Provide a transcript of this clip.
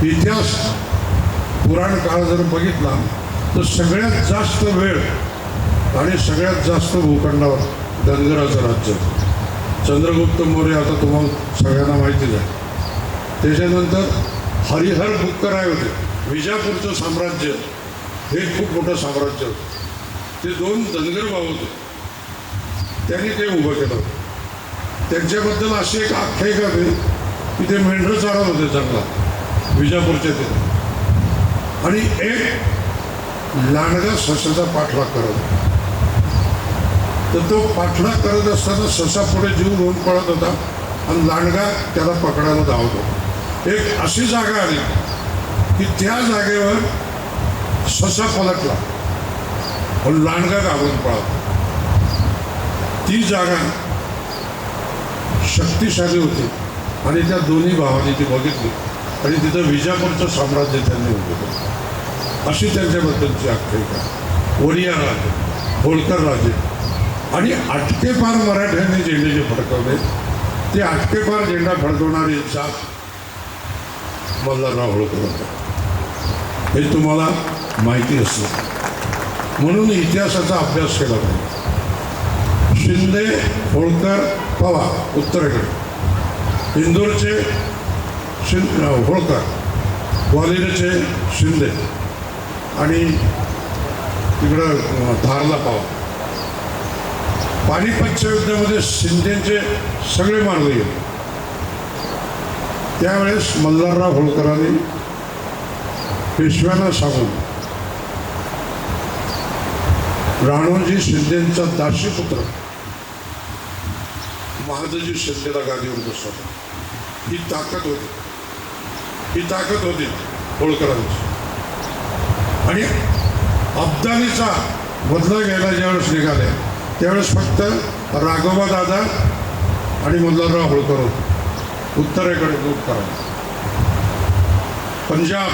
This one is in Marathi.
इतिहास पुराण काळ जर बघितला तर सगळ्यात जास्त वेळ आणि सगळ्यात जास्त भूखंडावर धनगराचं राज्य. चंद्रगुप्त मौर्य आता तुम्हाला सगळ्यांना माहितीच आहे. त्याच्यानंतर हरिहर बुक्कराय होते. विजापूरचं साम्राज्य हे खूप मोठं साम्राज्य होतं. ते दोन धनगर भाऊ होते, त्यांनी ते उभं केलं. त्यांच्याबद्दल अशी एक आख्यायिका होती की ते मेंढरं चारत होते जंगलात विजापूरच्या तिथे, आणि एक लांडगा सशाचा पाठलाग करत होता. तर तो पाठलाग करत असताना ससा पुढे जीव घेऊन पळत होता आणि लांडगा त्याला पकडायला धावत होता. एक अशी जागा आली की त्या जागेवर ससा पलटला आणि लांडगा घाबरून पळाला. ती जागा शक्तिशाली होती आणि त्या दोन्ही भावांनी ती बघितली आणि तिथं विजापूरचं साम्राज्य त्यांनी उभं केलं. अशी त्यांच्याबद्दलची आख्यायिका. ओरिया राजे, होळकर राजे आणि आटकेपार मराठ्यांनी झेंडे जे फडकवले, ते आटकेपार झेंडा फडकवणारी जात मल्हारराव होळकर होता. हे तुम्हाला माहिती असतं, म्हणून इतिहासाचा अभ्यास केला पाहिजे. शिंदे, होळकर, पवार उत्तरेकडे, इंदोरचे होळकर, ग्वाल्हेरचे शिंदे आणि तिकडं धारला पवार. पानिपतच्या युद्धामध्ये शिंदेचे सगळे मारले गेले. त्यावेळेस मल्हारराव होळकरांनी पेशव्यांना सांगून राणोजी शिंदेचा दासीपुत्र महादजी शिंदेला गादीवर बसवला. ही ताकद होती होळकरांची. आणि अब्दालीचा बदला घ्यायला ज्यावेळेस निघाले त्यावेळेस फक्त राघोबा दादा आणि मल्हारराव होळकर होते. उत्तरेकडे दूध करा. पंजाब